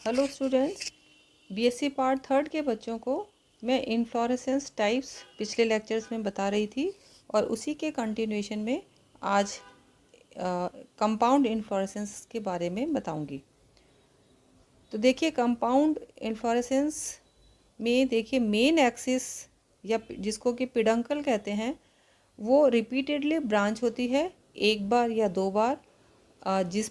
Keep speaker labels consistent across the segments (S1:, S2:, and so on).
S1: Hello students, BSc part third के बच्चों को मैं इन्फ्लोरेसेंस टाइप्स पिछले लेक्चर्स में बता रही थी और उसी के कंटिन्यूएशन में आज कंपाउंड इन्फ्लोरेसेंस के बारे में बताऊंगी। तो देखिए, कंपाउंड इन्फ्लोरेसेंस में देखिए मेन एक्सिस या जिसको कि पिडंकल कहते हैं वो रिपीटेडली ब्रांच होती है, एक बार या दो बार। जिस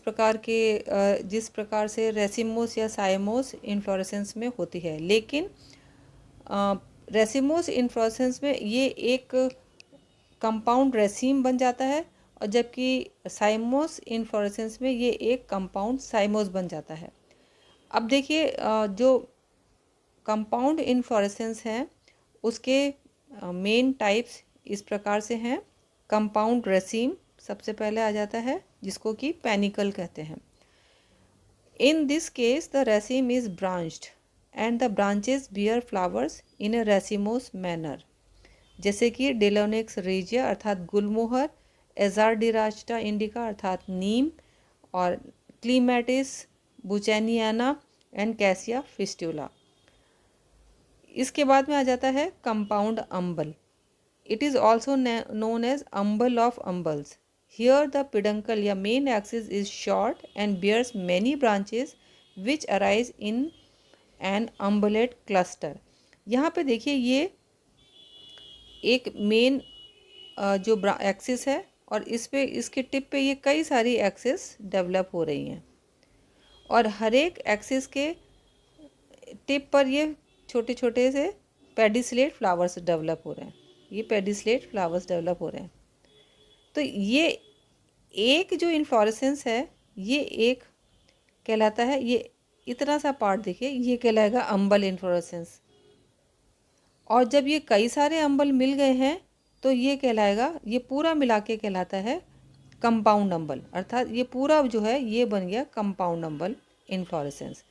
S1: प्रकार से रेसिमोस या साइमोस इन्फ्लोरेसेंस में होती है, लेकिन रेसिमोस इन्फ्लोरेसेंस में ये एक कंपाउंड रेसिम बन जाता है और जबकि साइमोस इन्फ्लोरेसेंस में ये एक कंपाउंड साइमोस बन जाता है। अब देखिए, जो कंपाउंड इन्फ्लोरेसेंस है उसके मेन टाइप्स इस प्रकार से हैं। कंपाउंड रेसिम सबसे पहले आ जाता है, जिसको कि पेनिकल कहते हैं। In this case the रेसिम is branched and the branches beer flowers in a racemose manner, जैसे कि डेलोनिक्स रेजिया अर्थात गुलमोहर, एजार्डिरास्टा इंडिका अर्थात नीम, और clematis buchananiana and cassia fistula. इसके बाद में आ जाता है compound umbel. It is also known as umbel of umbels. Here the peduncle या main axis is short and bears many branches which arise in an umbellate cluster। यहाँ पे देखिए, ये एक मेन जो एक्सिस है और इस पे इसके टिप पे ये कई सारी एक्सिस डेवलप हो रही हैं और हर एक एक्सिस के टिप पर ये छोटे छोटे से पेडिसलेट फ्लावर्स डेवलप हो रहे हैं। ये पेडिसलेट फ्लावर्स डेवलप हो रहे हैं। तो ये एक जो इन्फ्लोरेसेंस है ये एक कहलाता है, ये इतना सा पार्ट देखिए, ये कहलाएगा अम्बल इन्फ्लोरेसेंस। और जब ये कई सारे अम्बल मिल गए हैं तो ये कहलाएगा, ये पूरा मिला के कहलाता है कंपाउंड अम्बल, अर्थात ये पूरा जो है ये बन गया कंपाउंड अम्बल इन्फ्लोरेसेंस।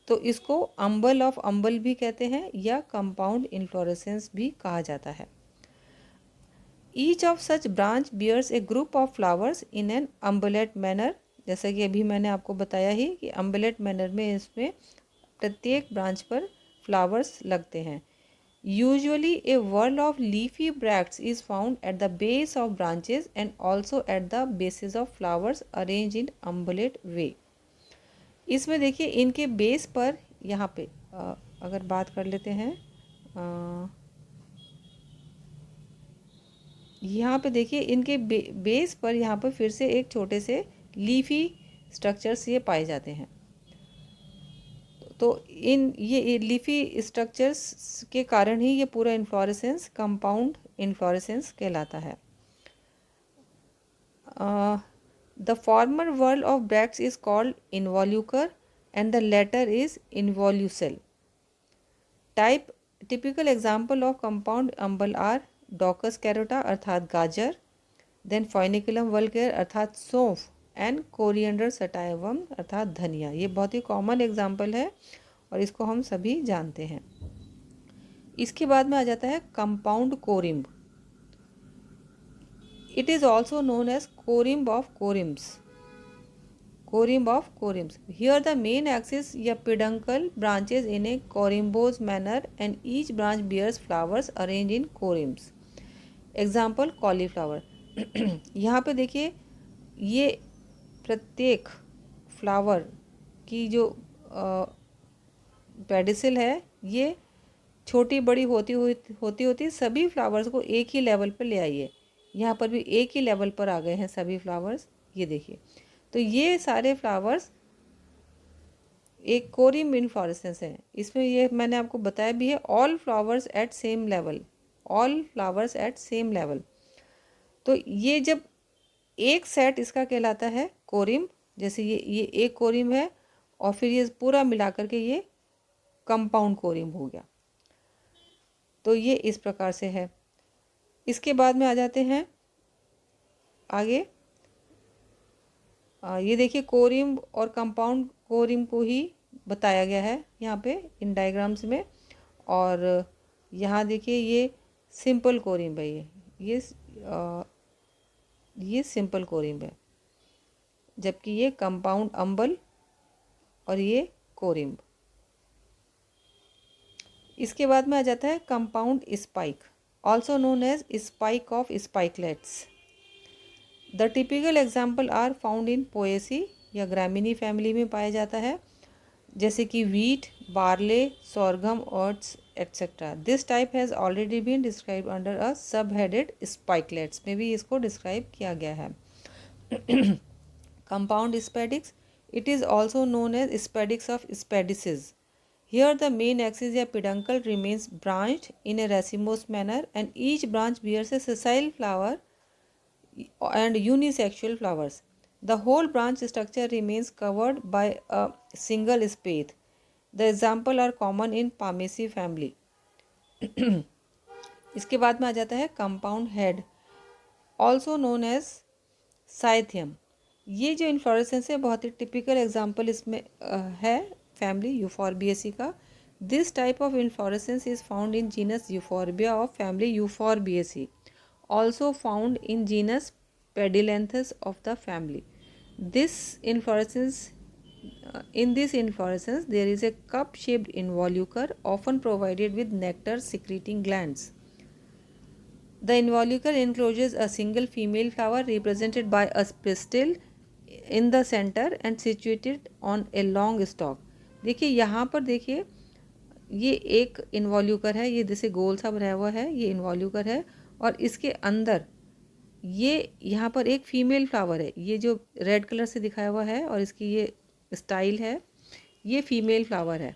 S1: तो इसको अम्बल ऑफ अम्बल भी कहते हैं या कंपाउंड इन्फ्लोरेसेंस भी कहा जाता है। Each of such branch bears a group of flowers in an umbellate manner. जैसा कि अभी मैंने आपको बताया ही कि अम्बुलेट मैनर में इसमें प्रत्येक ब्रांच पर फ्लावर्स लगते हैं। Usually a whorl of leafy bracts is found at the base of branches and also at the basis of flowers arrange in umbellate way. इसमें देखिए इनके बेस पर, यहाँ पे अगर बात कर लेते हैं, यहाँ पे देखिए इनके बेस पर यहाँ पर फिर से एक छोटे से लीफी स्ट्रक्चर्स ये पाए जाते हैं। तो इन ये लीफी स्ट्रक्चर्स के कारण ही ये पूरा इन्फ्लोरेसेंस कंपाउंड इन्फ्लोरेसेंस कहलाता है। The former whorl of bracts is called involucre and the latter is involucel. Typical example of compound umbel are Daucus carota अर्थात गाजर, देन फोइनिकुलम वल्गैर अर्थात सौंफ, एंड कोरिएंडर सटाइवम अर्थात धनिया। ये बहुत ही कॉमन एग्जाम्पल है और इसको हम सभी जानते हैं। इसके बाद में आ जाता है compound corymb. It is also known as corymb of corymbs. Corymb of corymbs. Here the main axis या peduncle branches in a corymbose manner and each branch bears flowers arrange in corymbs. Example cauliflower. यहाँ पे देखिए, ये प्रत्येक flower की जो pedicel है ये छोटी बड़ी होती सभी फ्लावर्स को एक ही लेवल पर ले आइए। यहाँ पर भी एक ही लेवल पर आ गए हैं सभी फ्लावर्स, ये देखिए। तो ये सारे फ्लावर्स एक कोरिम्ब इन्फ्लोरेसेंस है। इसमें ये मैंने आपको बताया भी है, all flowers at same level, all flowers at same level. तो ये जब एक सेट इसका कहलाता है कोरिम्ब, जैसे ये एक कोरिम्ब है और फिर ये पूरा मिलाकर के ये कंपाउंड कोरिम्ब हो गया। तो ये इस प्रकार से है। इसके बाद में आ जाते हैं आगे। ये देखिए कोरिम्ब और कंपाउंड कोरिम्ब को ही बताया गया है यहाँ पे इन डायग्राम्स में। और यहाँ देखिए ये सिंपल कोरिम्ब है, ये सिंपल कोरिम्ब है, जबकि ये कंपाउंड अम्बल और ये कोरिम्ब। इसके बाद में आ जाता है compound spike, also known as spike of spikelets. The typical example are found in Poaceae या ग्रामीणी फैमिली में पाया जाता है, जैसे कि wheat, barley, sorghum, oats etcetera. This type has already been described under a sub headed spikelets में भी इसको डिस्क्राइब किया गया है। Compound spadix, it is also known as spadix of spadices. Here the main axis या peduncle remains branched in a racemose manner and each branch bears a sessile flower and unisexual flowers. The whole branch structure remains covered by a single spathe. The example are common in Pamaceae family. इसके बाद में आ जाता है compound head, also known as cyathium. ये जो inflorescence है बहुत ही टिपिकल एग्जाम्पल इसमें है फैमिली यूफॉर्बिएसी का। This type of inflorescence is found in genus Euphorbia of family Euphorbiaceae, also found in genus Pedilanthus of the family. This inflorescence in this inflorescence there is a cup shaped involucre often provided with nectar secreting glands. The involucre encloses a single female flower represented by a pistil in the center and situated on a long stalk. देखिए यहाँ पर देखिए ये एक इन्वॉल्यूकर है, ये जैसे गोल सा बनाया हुआ है, ये इन्वॉल्यूकर है और इसके अंदर ये यहाँ पर एक फीमेल फ्लावर है, ये जो रेड कलर से दिखाया हुआ है और इसकी ये स्टाइल है, ये फीमेल फ्लावर है।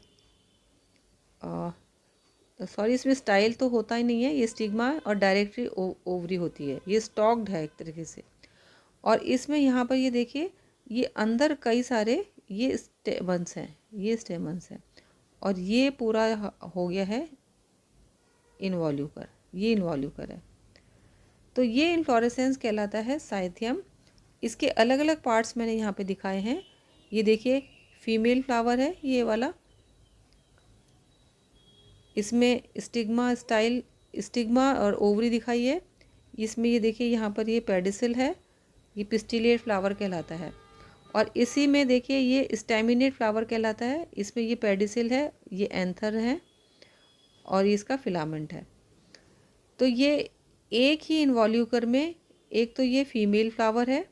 S1: सॉरी इसमें स्टाइल तो होता ही नहीं है, ये स्टिग्मा और डायरेक्टली ओवरी होती है, ये स्टॉक्ड है एक तरीके से। और इसमें यहाँ पर ये देखिए ये अंदर कई सारे ये स्टेमन्स हैं, ये स्टेमन्स हैं और ये पूरा हो गया है इन्वॉल्यूकर, ये इन्वॉल्यूकर है। तो ये इन्फ्लोरेसेंस कहलाता है साइथियम। इसके अलग अलग पार्ट्स मैंने यहाँ पे दिखाए हैं। ये देखिए फीमेल फ्लावर है ये वाला, इसमें स्टिग्मा और ओवरी दिखाई है। इसमें ये देखिए यहाँ पर ये पेडिसिल है, ये पिस्टिलेट फ्लावर कहलाता है। और इसी में देखिए ये स्टैमिनेट फ्लावर कहलाता है, इसमें ये पेडिसिल है, ये एंथर है और ये इसका फिलामेंट है। तो ये एक ही इन्वॉल्यूकर में एक तो ये फीमेल फ्लावर है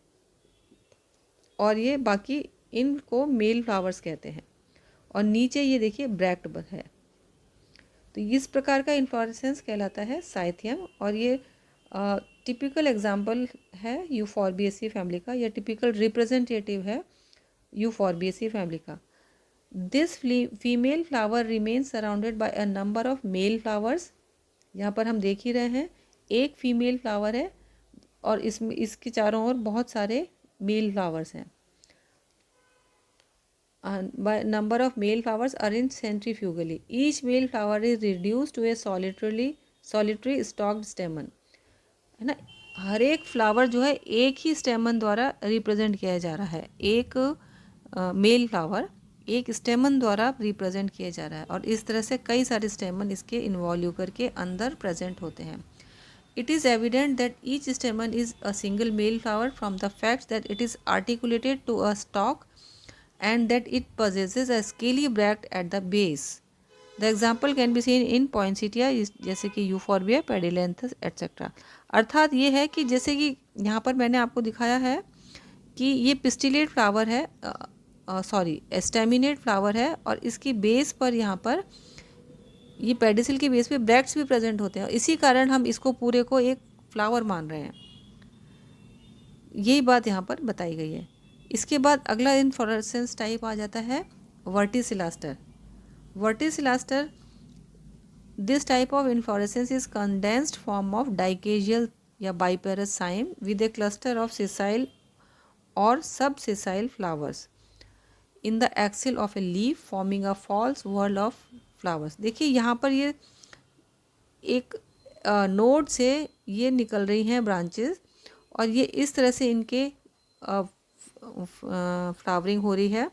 S1: और ये बाकी इनको मेल फ्लावर्स कहते हैं और नीचे ये देखिए ब्रैक्ट है। तो इस प्रकार का इन्फ्लोरेसेंस कहलाता है साइथियम और ये टिपिकल एग्जाम्पल है यूफॉर्बिएसी फैमिली का, या टिपिकल रिप्रेजेंटेटिव है यूफॉर्बिएसी फैमिली का। This female flower remains surrounded by a number of male flowers. यहाँ पर हम देख ही रहे हैं एक फीमेल फ्लावर है और इसमें इसके चारों ओर बहुत सारे मेल फ्लावर्स हैं। By number of male flowers arranged centrifugally. Each male flower is reduced to a solitary stalked stamen. है ना, हर एक फ्लावर जो है एक ही स्टेमन द्वारा रिप्रेजेंट किया जा रहा है। एक मेल फ्लावर एक स्टेमन द्वारा रिप्रेजेंट किया जा रहा है और इस तरह से कई सारे स्टेमन इसके इन्वॉल्यूकर के अंदर प्रेजेंट होते हैं। It is evident that each stamen is a single male flower from the fact that it is articulated to a stalk and that it possesses a scaly bract at the base. The example can be seen in poinsettia जैसे कि यूफॉर्बिया, pedilanthus etcetera. अर्थात ये है कि जैसे कि यहाँ पर मैंने आपको दिखाया है कि ये पिस्टिलेट फ्लावर है, स्टेमिनेट फ्लावर है और इसकी बेस पर यहाँ पर ये पेडिसिल की बेस पे ब्रैक्ट्स भी प्रेजेंट होते हैं। इसी कारण हम इसको पूरे को एक फ्लावर मान रहे हैं, यही बात यहाँ पर बताई गई है। इसके बाद अगला इन्फ्लोरेसेंस टाइप आ जाता है verticillaster. Verticillaster, this type of inflorescence is condensed form of dichasial या biparous cyme with a cluster of sessile or subsessile flowers in the axil of a leaf forming a false whorl of flowers. देखिए यहाँ पर ये एक node से ये निकल रही हैं ब्रांचेस और ये इस तरह से इनके फ्लावरिंग हो रही है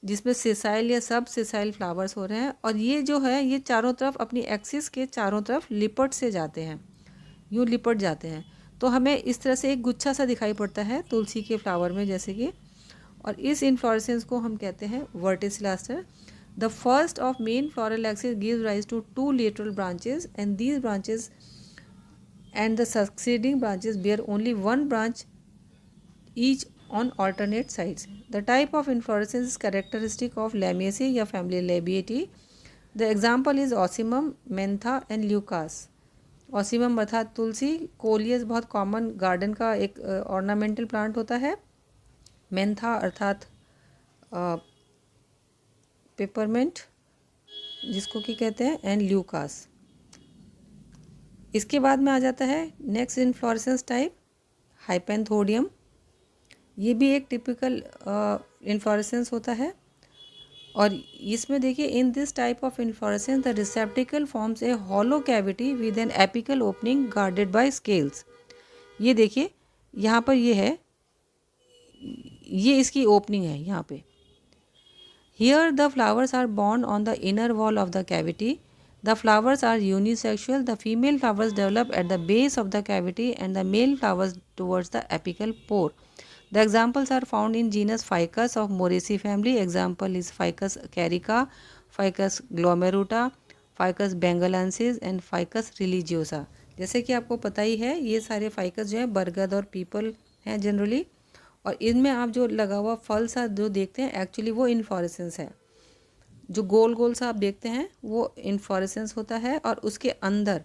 S1: जिसमें सेसाइल या सब सेसाइल फ्लावर्स हो रहे हैं और ये जो है ये चारों तरफ अपनी एक्सिस के चारों तरफ लिपट से जाते हैं, यूँ लिपट जाते हैं। तो हमें इस तरह से एक गुच्छा सा दिखाई पड़ता है तुलसी के फ्लावर में जैसे कि, और इस इन्फ्लोरेसेंस को हम कहते हैं verticillaster. The first of main floral axis gives rise to 2 lateral branches and these branches and the succeeding branches bear only one branch each on alternate sides. The type of inflorescence is characteristic of Lamiaceae या family Labiatae. The example is Ocimum, Mentha and Leucas. Ocimum अर्थात तुलसी, coleus बहुत common garden का एक ornamental plant होता है, Mentha अर्थात peppermint जिसको कि कहते हैं, एंड ल्यूकास। इसके बाद में आ जाता है नेक्स्ट इन्फ्लोरेसेंस टाइप हाइपेंथोडियम। ये भी एक टिपिकल इन्फ्लोरेसेंस होता है और इसमें देखिए in this type of inflorescence the receptacle forms a hollow cavity with an apical opening guarded by scales. ये देखिए यहाँ पर ये है, ये इसकी ओपनिंग है यहाँ पे। Here the flowers are borne on the inner wall of the cavity. The flowers are unisexual. The female flowers develop at the base of the cavity and the male flowers towards the apical pore. The examples are found in genus Ficus of Moraceae family. Example is Ficus carica, Ficus glomeruta, Ficus bengalensis and Ficus religiosa। जैसे कि आपको पता ही है ये सारे ficus जो है बरगद और पीपल हैं जनरली, और इनमें आप जो लगा हुआ फल सा जो देखते हैं एक्चुअली वो इन्फ्लोरेसेंस है। जो गोल गोल सा आप देखते हैं वो इन्फ्लोरेसेंस होता है और उसके अंदर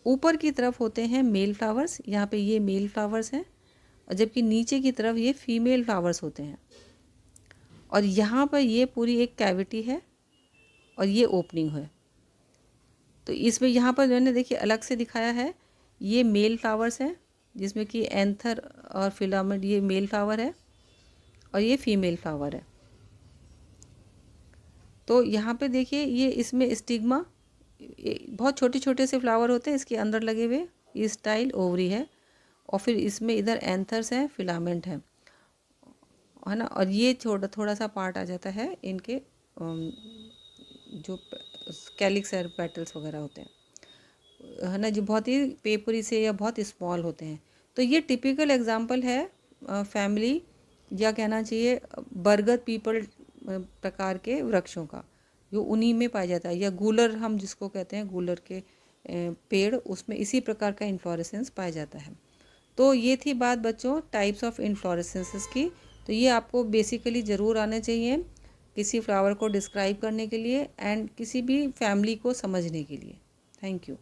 S1: ऊपर की तरफ होते हैं मेल फ्लावर्स। यहाँ पे ये मेल फ्लावर्स हैं और जबकि नीचे की तरफ ये फीमेल फ्लावर्स होते हैं और यहाँ पर ये पूरी एक कैविटी है और ये ओपनिंग है। तो इसमें यहाँ पर मैंने देखिए अलग से दिखाया है, ये मेल फ्लावर्स हैं जिसमें कि एंथर और फिलामेंट, ये मेल फ्लावर है और ये फीमेल फ्लावर है। तो यहाँ पे देखिए ये इसमें स्टिग्मा, बहुत छोटे छोटे से फ्लावर होते हैं इसके अंदर लगे हुए, ये स्टाइल ओवरी है और फिर इसमें इधर एंथर्स हैं, फिलामेंट है ना, और ये थोड़ा सा पार्ट आ जाता है इनके जो कैलिक्स और पेटल्स वगैरह होते हैं, है ना, जो बहुत ही पेपरी से या बहुत स्मॉल होते हैं। तो ये टिपिकल एग्जांपल है फैमिली या कहना चाहिए बरगद पीपल प्रकार के वृक्षों का, जो उन्हीं में पाया जाता है, या गूलर हम जिसको कहते हैं, गूलर के पेड़, उसमें इसी प्रकार का इन्फ्लोरेसेंस पाया जाता है। तो ये थी बात बच्चों टाइप्स ऑफ इन्फ्लोरेसेंसेस की। तो ये आपको बेसिकली ज़रूर आने चाहिए किसी फ्लावर को डिस्क्राइब करने के लिए एंड किसी भी फैमिली को समझने के लिए। Thank you.